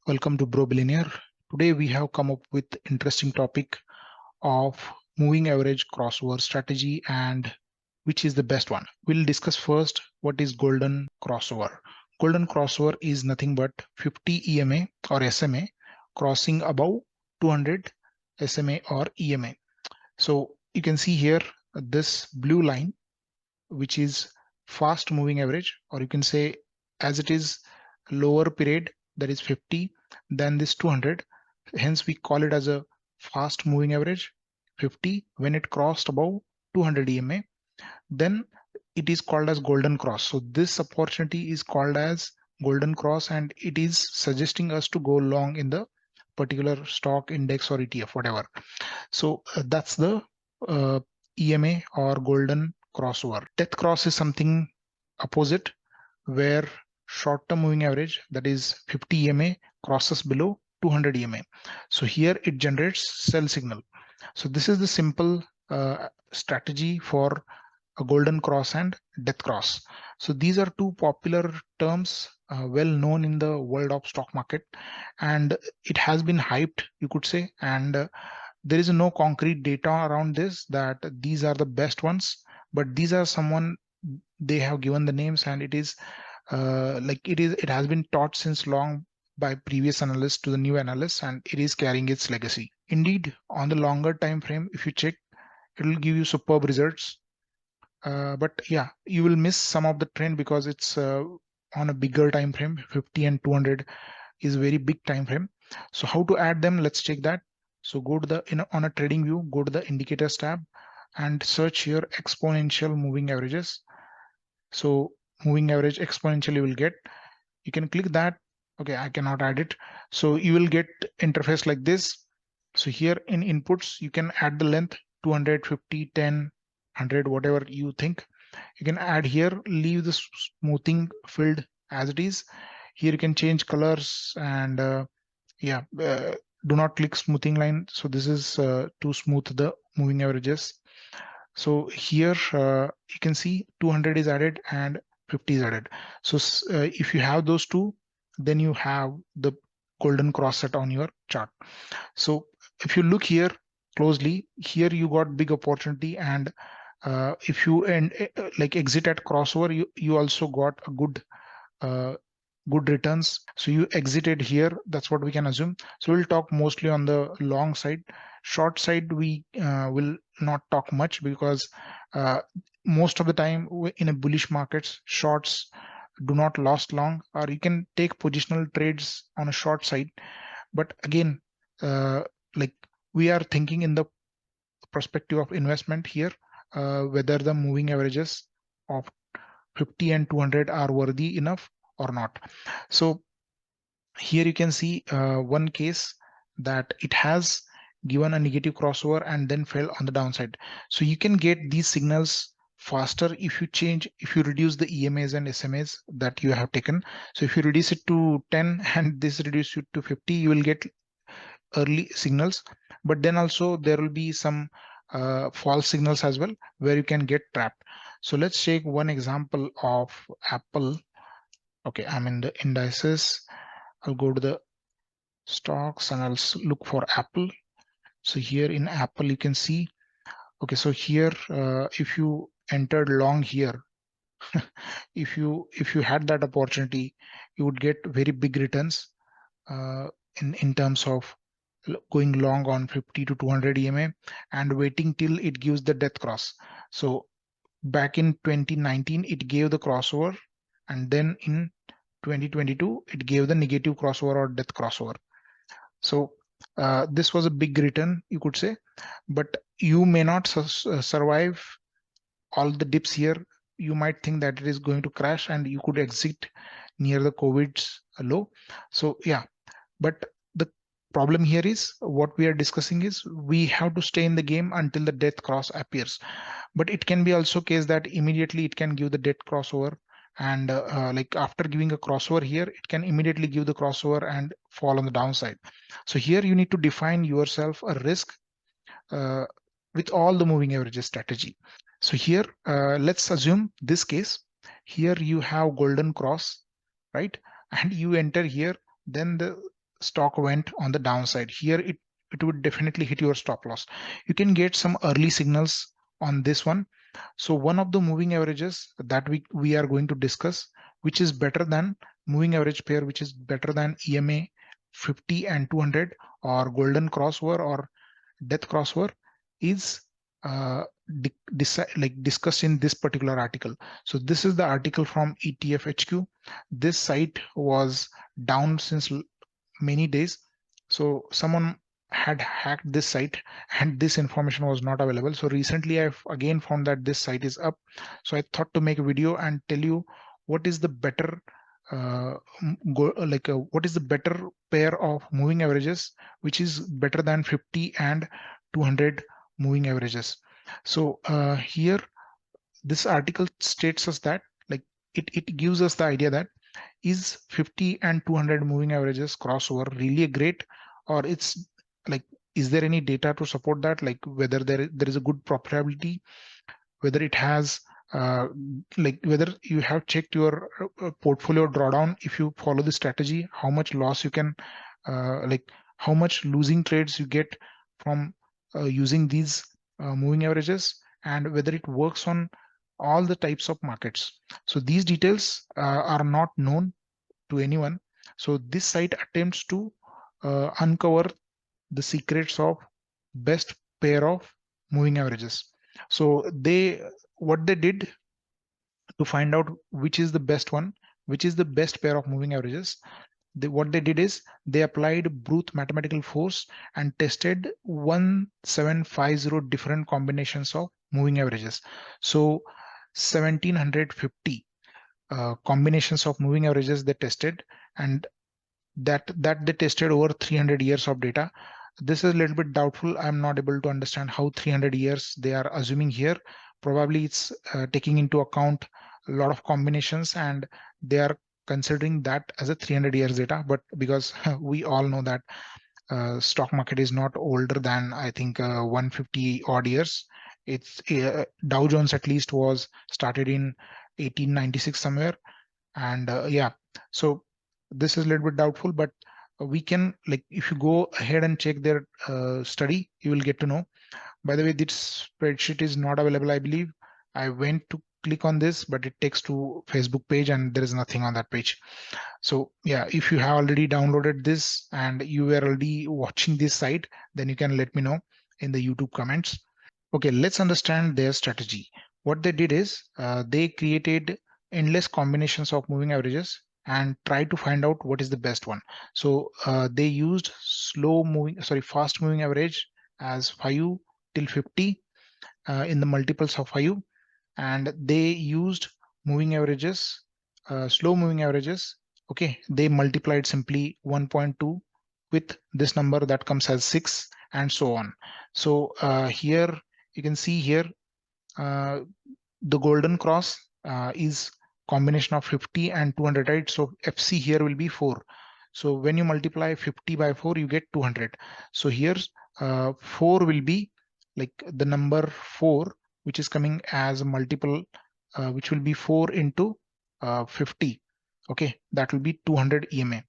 Welcome to Bro Billionaire. Today we have come up with interesting topic of moving average crossover strategy and which is the best one. We'll discuss first what is golden crossover. Golden crossover is nothing but 50 EMA or SMA crossing above 200 SMA or EMA. So you can see here this blue line, which is fast moving average, or you can say as it is lower period, that is 50, then this 200. Hence we call it as a fast moving average 50. When it crossed above 200 EMA, then it is called as golden cross. So this opportunity is called as golden cross, and it is suggesting us to go long in the particular stock, index, or ETF, whatever. So that's the EMA or golden crossover. Death cross is something opposite, where short-term moving average, that is 50 EMA, crosses below 200 EMA. So here it generates sell signal. So this is the simple strategy for a golden cross and death cross. So these are two popular terms well known in the world of stock market, and it has been hyped, you could say, and there is no concrete data around this that these are the best ones, but these are someone they have given the names, and it is it has been taught since long by previous analysts to the new analysts, and it is carrying its legacy. Indeed, on the longer time frame, if you check, it will give you superb results. But yeah, you will miss some of the trend because it's on a bigger time frame. 50 and 200 is very big time frame. So how to add them? Let's check that. So go to the on a trading view, go to the indicators tab and search here exponential moving averages. So moving average exponential you will get. You can click that. Okay, I cannot add it. So you will get interface like this. So here in inputs, you can add the length 250, 10, 100, whatever you think. You can add here, leave the smoothing filled as it is. Here you can change colors and do not click smoothing line. So this is to smooth the moving averages. So here you can see 200 is added and 50 is added. So if you have those two, then you have the golden cross set on your chart. So if you look here closely, here you got big opportunity, and if you exit at crossover, you also got a good returns. So you exited here, that's what we can assume. So we'll talk mostly on the long side. Short side we will not talk much, because most of the time in a bullish markets, shorts do not last long, or you can take positional trades on a short side. But again, we are thinking in the perspective of investment here, whether the moving averages of 50 and 200 are worthy enough or not. So here you can see one case that it has given a negative crossover and then fell on the downside. So you can get these signals faster if you reduce the EMAs and SMAs that you have taken. So if you reduce it to 10 and this reduce it to 50, you will get early signals. But then also there will be some false signals as well, where you can get trapped. So let's take one example of Apple. Okay, I'm in the indices. I'll go to the stocks and I'll look for Apple. So here in Apple, you can see, okay, so here, if you entered long here, if you had that opportunity, you would get very big returns in terms of going long on 50 to 200 EMA and waiting till it gives the death cross. So back in 2019, it gave the crossover, and then in 2022, it gave the negative crossover or death crossover. So this was a big return, you could say, but you may not survive all the dips here. You might think that it is going to crash and you could exit near the COVID's low. So yeah, but the problem here is what we are discussing is we have to stay in the game until the death cross appears. But it can be also case that immediately it can give the death crossover, and after giving a crossover here, it can immediately give the crossover and fall on the downside. So here you need to define yourself a risk with all the moving averages strategy. So here let's assume this case. Here you have golden cross, right? And you enter here, then the stock went on the downside. Here it would definitely hit your stop loss. You can get some early signals on this one. So one of the moving averages that we are going to discuss, which is better than moving average pair, which is better than EMA 50 and 200 or golden crossover or death crossover, is discussed in this particular article. So this is the article from ETF HQ. This site was down since many days. So someone had hacked this site and this information was not available. So recently I've again found that this site is up. So I thought to make a video and tell you what is the better what is the better pair of moving averages, which is better than 50 and 200 moving averages. So here this article states us that, like, it gives us the idea that is 50 and 200 moving averages crossover really a great, or it's like, is there any data to support that, like whether there is a good probability, whether it has whether you have checked your portfolio drawdown, if you follow the strategy, how much loss you can how much losing trades you get from using these moving averages, and whether it works on all the types of markets. So these details are not known to anyone. So this site attempts to uncover the secrets of best pair of moving averages. So what they did to find out which is the best one, which is the best pair of moving averages, what they did is they applied brute mathematical force and tested 1750 different combinations of moving averages. So 1750 combinations of moving averages they tested, and that they tested over 300 years of data. This is a little bit doubtful. I'm not able to understand how 300 years they are assuming here. Probably it's taking into account a lot of combinations and they are considering that as a 300 years data. But because we all know that stock market is not older than, I think, 150 odd years. It's Dow Jones at least was started in 1896 somewhere, and yeah, so this is a little bit doubtful, but we can, like, if you go ahead and check their study, you will get to know. By the way, this spreadsheet is not available, I believe. I went to click on this, but it takes to Facebook page and there is nothing on that page. So yeah, if you have already downloaded this and you were already watching this site, then you can let me know in the YouTube comments. Okay, let's understand their strategy. What they did is they created endless combinations of moving averages and tried to find out what is the best one. So they used fast moving average as 5 till 50 in the multiples of 5, and they used moving averages, slow moving averages. Okay, they multiplied simply 1.2 with this number that comes as 6, and so on. So here you can see here uh, the golden cross is combination of 50 and 200, right? So FC here will be 4. So when you multiply 50 by 4, you get 200. So here's 4 will be like the number 4, which is coming as a multiple, which will be 4 into 50. Okay, that will be 200 EMA.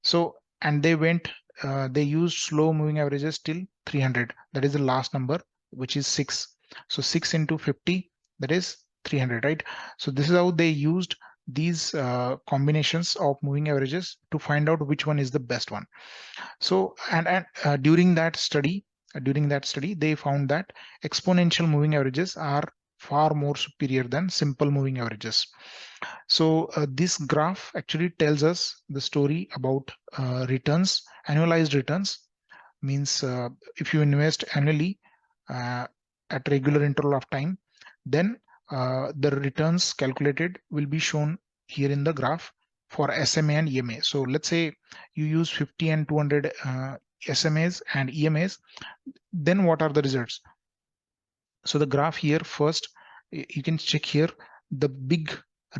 So, and they used slow moving averages till 300. That is the last number, which is 6. So 6 into 50, that is 300, right? So this is how they used these combinations of moving averages to find out which one is the best one. So, and during that study, they found that exponential moving averages are far more superior than simple moving averages. So this graph actually tells us the story about returns. Annualized returns means if you invest annually at regular interval of time, then the returns calculated will be shown here in the graph for SMA and EMA. So let's say you use 50 and 200 SMAs and EMAs, then what are the results? So the graph here first, you can check here the big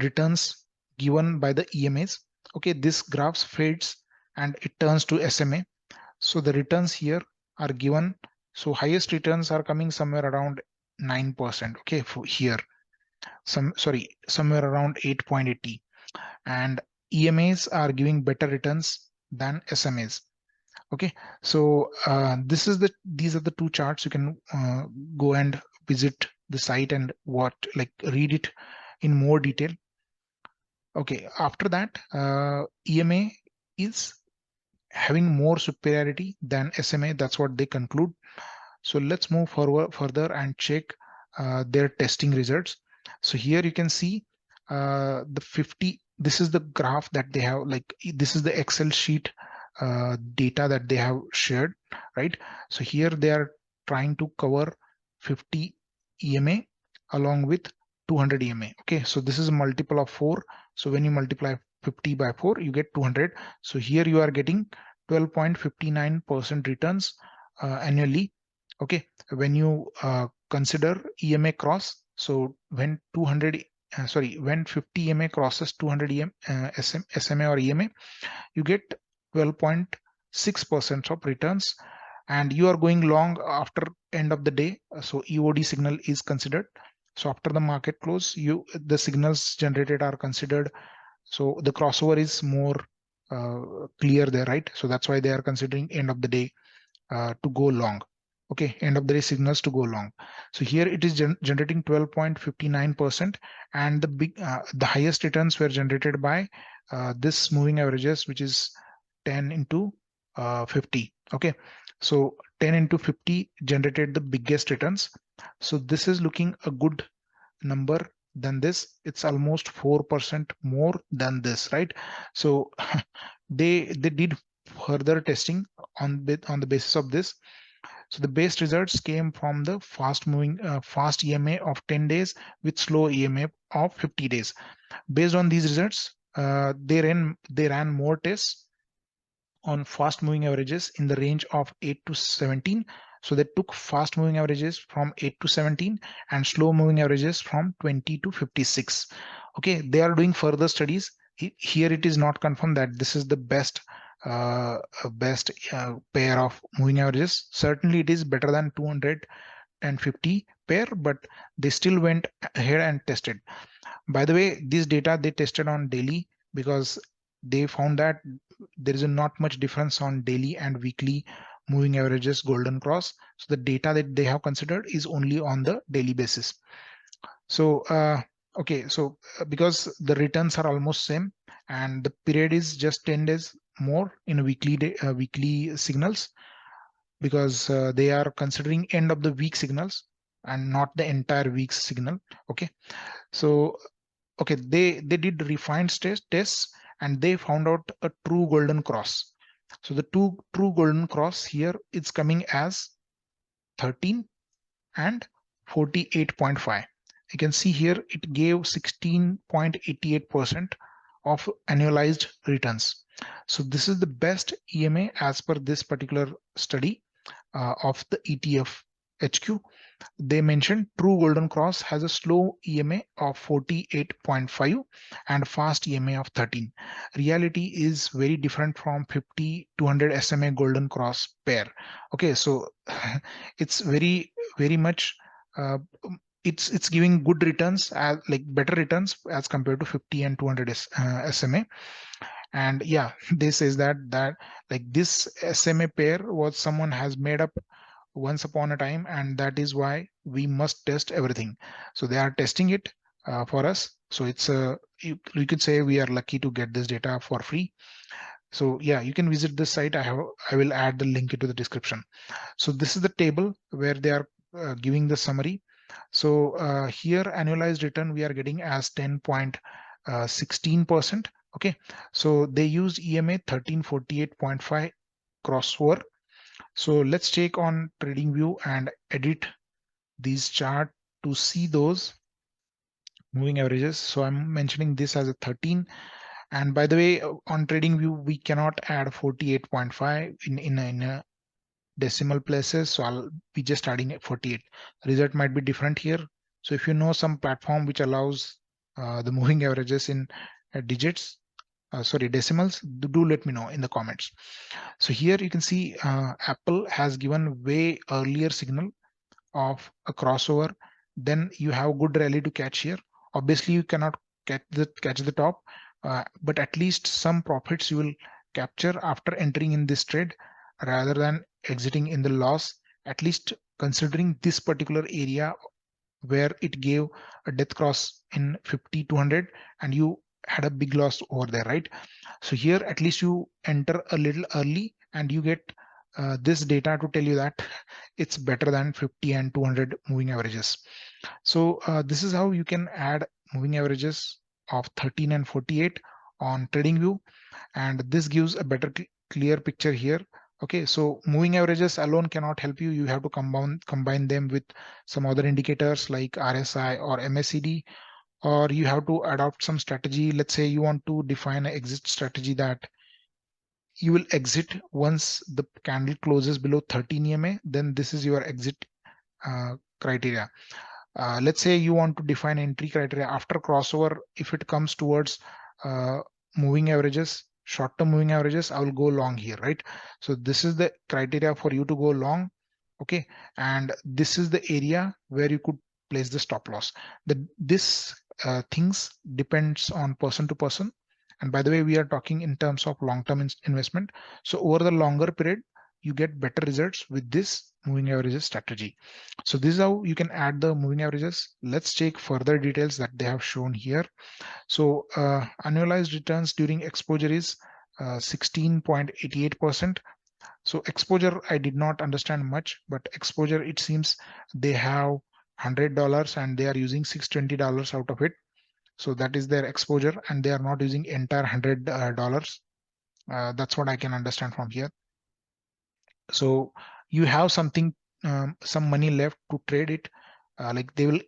returns given by the EMAs. Okay, this graph fades and it turns to SMA. So the returns here are given. So highest returns are coming somewhere around 9%. Okay, for here, somewhere around 8.80, and EMAs are giving better returns than SMAs. Okay, so these are the two charts. You can go and visit the site and read it in more detail. Okay, after that, EMA is having more superiority than SMA. That's what they conclude. So let's move forward further and check their testing results. So here you can see the 50. This is the graph that they have. This is the Excel sheet data that they have shared, right? So here they are trying to cover 50 EMA along with 200 EMA. Okay, so this is a multiple of 4. So when you multiply 50 by 4, you get 200. So here you are getting 12.59% returns annually. Okay, when you consider EMA cross, so when 50 EMA crosses 200 SMA or EMA, you get 12.6% of returns, and you are going long after end of the day. So EOD signal is considered. So after the market close, the signals generated are considered. So the crossover is more clear there, right? So that's why they are considering end of the day to go long. Okay, end of the day signals to go long. So here it is generating 12.59%, and the highest returns were generated by this moving averages, which is 10 into 50. Okay, so 10 into 50 generated the biggest returns. So this is looking a good number than this. It's almost 4% more than this, right? So they did further testing on the basis of this. So the best results came from the fast EMA of 10 days with slow EMA of 50 days. Based on these results, they ran more tests on fast moving averages in the range of 8 to 17. So they took fast moving averages from 8 to 17 and slow moving averages from 20 to 56. Okay, they are doing further studies. Here it is not confirmed that this is the best pair of moving averages. Certainly it is better than 250 pair, but they still went ahead and tested. By the way, this data they tested on daily because they found that there is not much difference on daily and weekly moving averages golden cross. So the data that they have considered is only on the daily basis. So okay, so because the returns are almost same and the period is just 10 days more in a weekly signals, because they are considering end of the week signals and not the entire week's signal. Okay, so okay, they did refined tests and they found out a true golden cross. So the true golden cross here is coming as 13 and 48.5. You can see here it gave 16.88% of annualized returns. So this is the best EMA as per this particular study of the ETF HQ. They mentioned true golden cross has a slow EMA of 48.5 and fast EMA of 13. Reality is very different from 50 200 SMA golden cross pair. Okay, so it's very much uh, it's giving good returns, as like better returns as compared to 50 and 200 SMA. And yeah, they says that like this SMA pair was someone has made up once upon a time, and that is why we must test everything. So they are testing it for us. So it's you could say we are lucky to get this data for free. So yeah, you can visit this site. I will add the link into the description. So this is the table where they are giving the summary. So here annualized return we are getting as 10.16%. Okay, so they use EMA 1348.5 crossover. So let's take on TradingView and edit these chart to see those moving averages. So I'm mentioning this as a 13. And by the way, on TradingView, we cannot add 48.5 in a decimal places. So I'll be just adding 48. Result might be different here. So if you know some platform which allows the moving averages in digits, decimals, do let me know in the comments. So here you can see Apple has given way earlier signal of a crossover. Then you have good rally to catch here. Obviously you cannot catch the top, but at least some profits you will capture after entering in this trade. rather than exiting in the loss, at least considering this particular area where it gave a death cross in 50 200 and you had a big loss over there, right? So here at least you enter a little early and you get this data to tell you that it's better than 50 and 200 moving averages. So this is how you can add moving averages of 13 and 48 on TradingView, and this gives a better clear picture here. Okay, so moving averages alone cannot help you. You have to combine them with some other indicators like RSI or MACD, or you have to adopt some strategy. Let's say you want to define an exit strategy that you will exit once the candle closes below 13 EMA, then this is your exit criteria. Let's say you want to define entry criteria after crossover. If it comes towards uh, moving averages, short-term moving averages, I will go long here, right? So this is the criteria for you to go long. Okay, and this is the area where you could place the stop loss. This things depends on person to person. And by the way, we are talking in terms of long-term investment. So over the longer period, you get better results with this moving averages strategy. So this is how you can add the moving averages. Let's take further details that they have shown here. So annualized returns during exposure is 16.88%. So exposure, I did not understand much, but exposure, it seems they have $100 and they are using $620 out of it. So that is their exposure, and they are not using entire $100. That's what I can understand from here. So you have something, some money left to trade it. Like they will,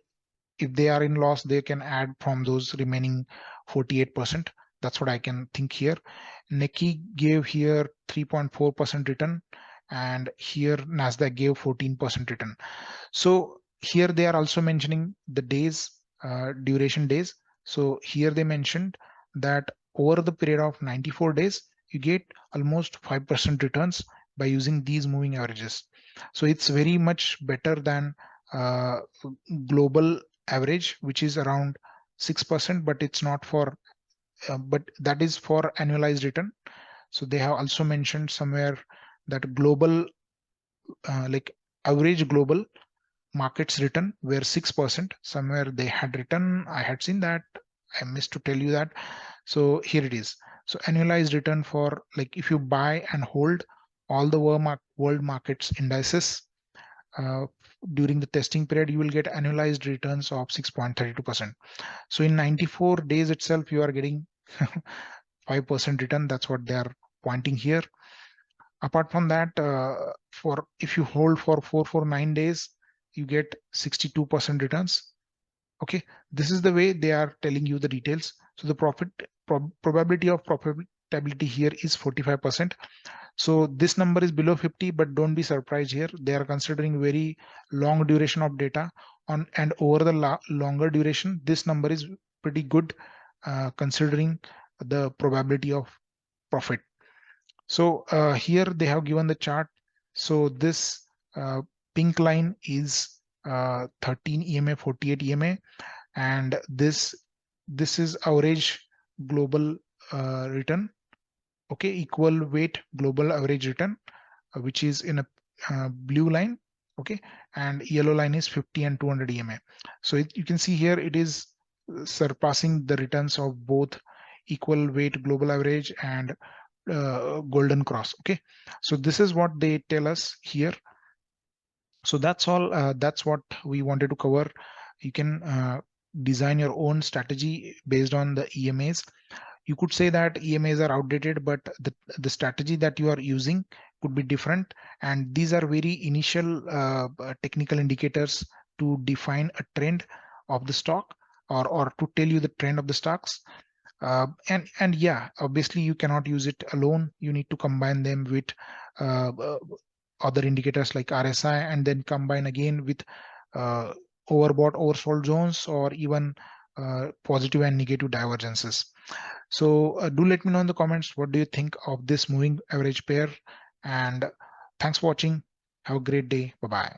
if they are in loss, they can add from those remaining 48%. That's what I can think here. Nikkei gave here 3.4% return, and here Nasdaq gave 14% return. So here they are also mentioning the days, duration days. So here they mentioned that over the period of 94 days, you get almost 5% returns by using these moving averages. So it's very much better than uh, global average, which is around 6%, but it's not for, but that is for annualized return. So they have also mentioned somewhere that global, like average global markets return were 6%. Somewhere they had written, I had seen that, I missed to tell you that. So here it is. So annualized return for, like, if you buy and hold all the world markets indices during the testing period, you will get annualized returns of 6.32%. So in 94 days itself, you are getting 5% return. That's what they are pointing here. Apart from that, for if you hold for 449 days, you get 62% returns. Okay, this is the way they are telling you the details. So the probability of profitability here is 45%. So this number is below 50, but don't be surprised here. They are considering very long duration of data on, and over the longer duration, this number is pretty good considering the probability of profit. So here they have given the chart. So this pink line is 13 EMA, 48 EMA, and this is average global return. Okay, equal weight global average return, which is in a blue line. Okay, and yellow line is 50 and 200 EMA. So you can see here it is surpassing the returns of both equal weight global average and golden cross. Okay, so this is what they tell us here. So that's all. That's what we wanted to cover. You can design your own strategy based on the EMAs. You could say that EMAs are outdated, but the strategy that you are using could be different. And these are very initial technical indicators to define a trend of the stock, or to tell you the trend of the stocks. And yeah, obviously you cannot use it alone. You need to combine them with uh, uh, other indicators like RSI, and then combine again with overbought, oversold zones, or even positive and negative divergences. So do let me know in the comments, what do you think of this moving average pair? And thanks for watching. Have a great day. Bye bye.